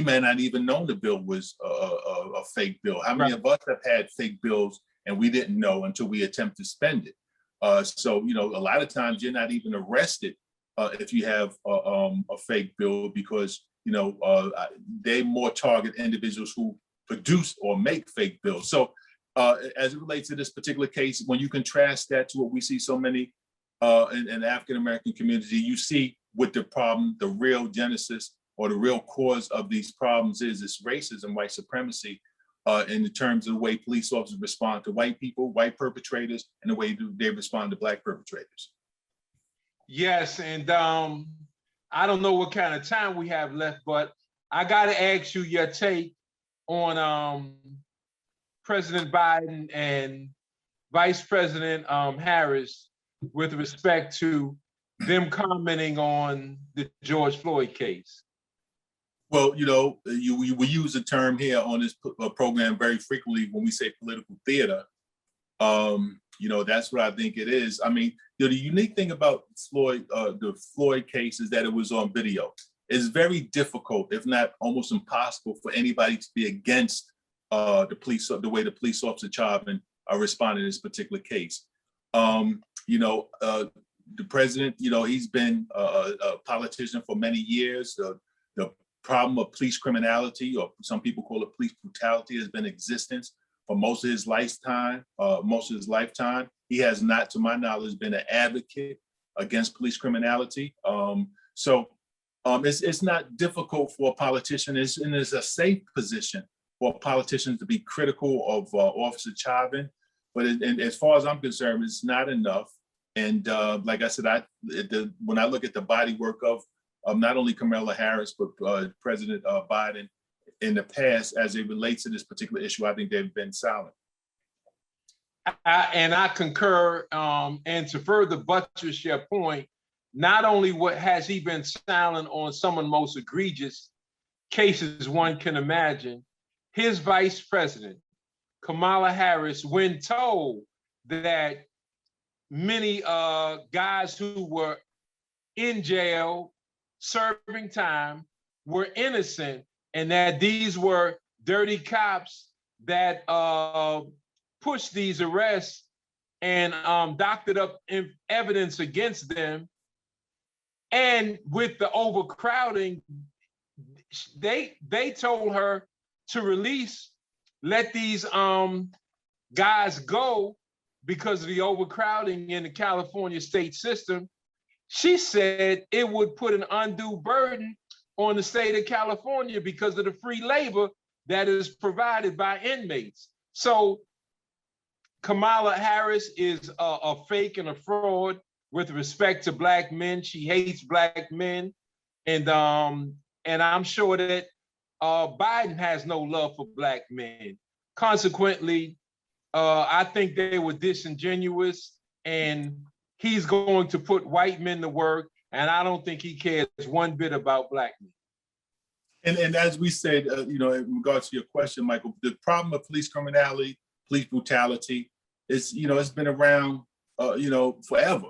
may not even know the bill was a fake bill. How many of us have had fake bills and we didn't know until we attempt to spend it? So, a lot of times you're not even arrested if you have a fake bill, because, they more target individuals who produce or make fake bills. So as it relates to this particular case, when you contrast that to what we see so many in the African-American community, you see what the problem, the real genesis or the real cause of these problems is racism, white supremacy, in terms of the way police officers respond to white people, white perpetrators, and the way they respond to black perpetrators. Yes, and I don't know what kind of time we have left, but I got to ask you your take on President Biden and Vice President Harris with respect to them commenting on the George Floyd case. Well, we use the term here on this program very frequently when we say political theater. That's what I think it is. I mean, the unique thing about the Floyd case is that it was on video. It's very difficult, if not almost impossible, for anybody to be against the way the police officer Chauvin responded in this particular case. The president, he's been a politician for many years. The problem of police criminality, or some people call it police brutality, has been in existence for most of his lifetime. He has not, to my knowledge, been an advocate against police criminality. It's not difficult for a politician. It's a safe position for politicians to be critical of Officer Chauvin. But as far as I'm concerned, it's not enough. And like I said, when I look at the body work of not only Kamala Harris, but President Biden in the past, as it relates to this particular issue, I think they've been silent. I concur. And to further buttress your point, not only has he been silent on some of the most egregious cases one can imagine, his vice president, Kamala Harris, when told that many guys who were in jail serving time were innocent, and that these were dirty cops that pushed these arrests and doctored up evidence against them. And with the overcrowding, they told her to let these guys go because of the overcrowding in the California state system. She said it would put an undue burden on the state of California because of the free labor that is provided by inmates. So Kamala Harris is a fake and a fraud with respect to Black men. She hates Black men. And I'm sure that Biden has no love for Black men. Consequently, I think they were disingenuous, and he's going to put white men to work, and I don't think he cares one bit about Black men. And as we said, in regards to your question, Michael, the problem of police criminality, police brutality, is, it's been around, forever.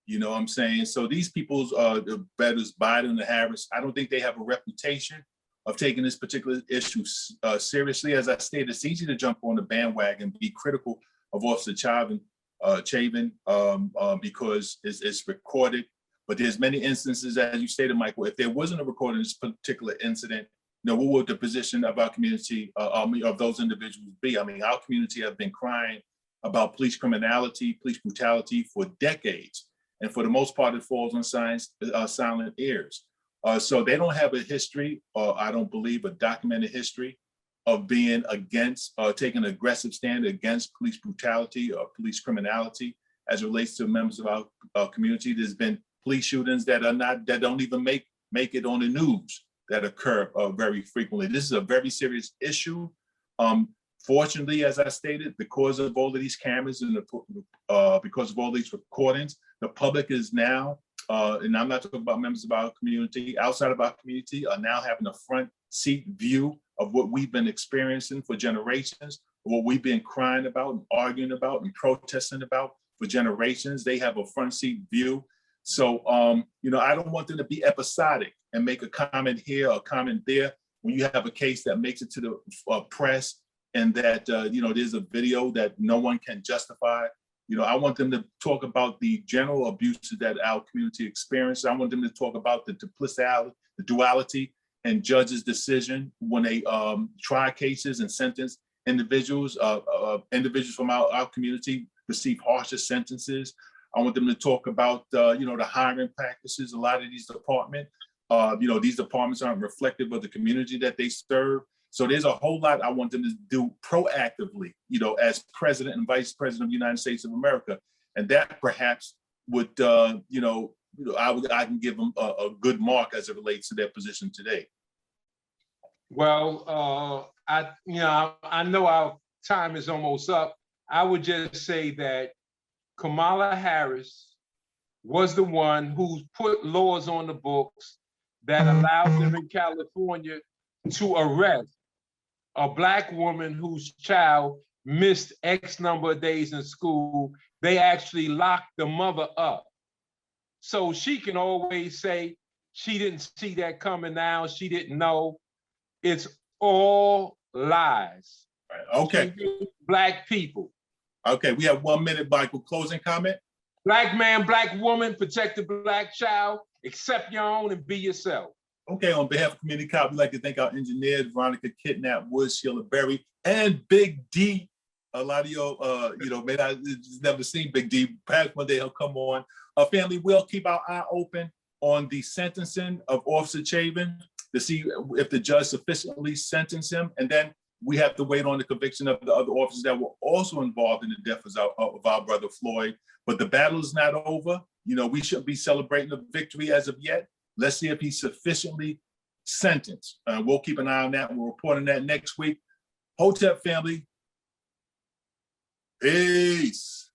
You know what I'm saying? So these people's, whether it's Biden and Harris, I don't think they have a reputation of taking this particular issue seriously. As I stated, it's easy to jump on the bandwagon, be critical of Officer Chauvin, because it's recorded. But there's many instances, as you stated, Michael, if there wasn't a recording of this particular incident, what would the position of our community, of those individuals be? I mean, our community have been crying about police criminality, police brutality for decades. And for the most part, it falls on silent ears. So they don't have a history, or I don't believe a documented history, of being against, taking an aggressive stand against police brutality or police criminality as it relates to members of our community. There's been police shootings that don't even make it on the news, that occur very frequently. This is a very serious issue. Fortunately, as I stated, because of all of these cameras and because of all these recordings, the public is now, and I'm not talking about members of our community, outside of our community, are now having a front seat view of what we've been experiencing for generations, what we've been crying about and arguing about and protesting about for generations. They have a front seat view. So, I don't want them to be episodic and make a comment here or a comment there when you have a case that makes it to the press and that, there's a video that no one can justify. I want them to talk about the general abuses that our community experienced. I want them to talk about the duplicity, the duality, and judges' decision when they try cases and sentence individuals. Individuals from our community receive harsher sentences. I want them to talk about, the hiring practices. A lot of these departments, these departments aren't reflective of the community that they serve. So there's a whole lot I want them to do proactively, as president and vice president of the United States of America. And that perhaps would, I can give them a good mark as it relates to their position today. Well, I know our time is almost up. I would just say that Kamala Harris was the one who put laws on the books that allowed them in California to arrest a Black woman whose child missed X number of days in school. They actually locked the mother up. So she can always say she didn't see that coming now, she didn't know. It's all lies. Right. Okay. Black people. Okay, we have 1 minute, Michael. Closing comment? Black man, Black woman, protect the Black child, accept your own and be yourself. Okay, on behalf of Community Cop, we'd like to thank our engineers, Veronica Kidnap, Woods, Sheila Berry, and Big D. A lot of you, may not never seen Big D. Perhaps one day he'll come on. Our family will keep our eye open on the sentencing of Officer Chauvin to see if the judge sufficiently sentenced him, and then we have to wait on the conviction of the other officers that were also involved in the death of our brother Floyd. But the battle is not over. We shouldn't be celebrating a victory as of yet. Let's see if he's sufficiently sentenced. We'll keep an eye on that. We'll report on that next week. Hotep family, peace.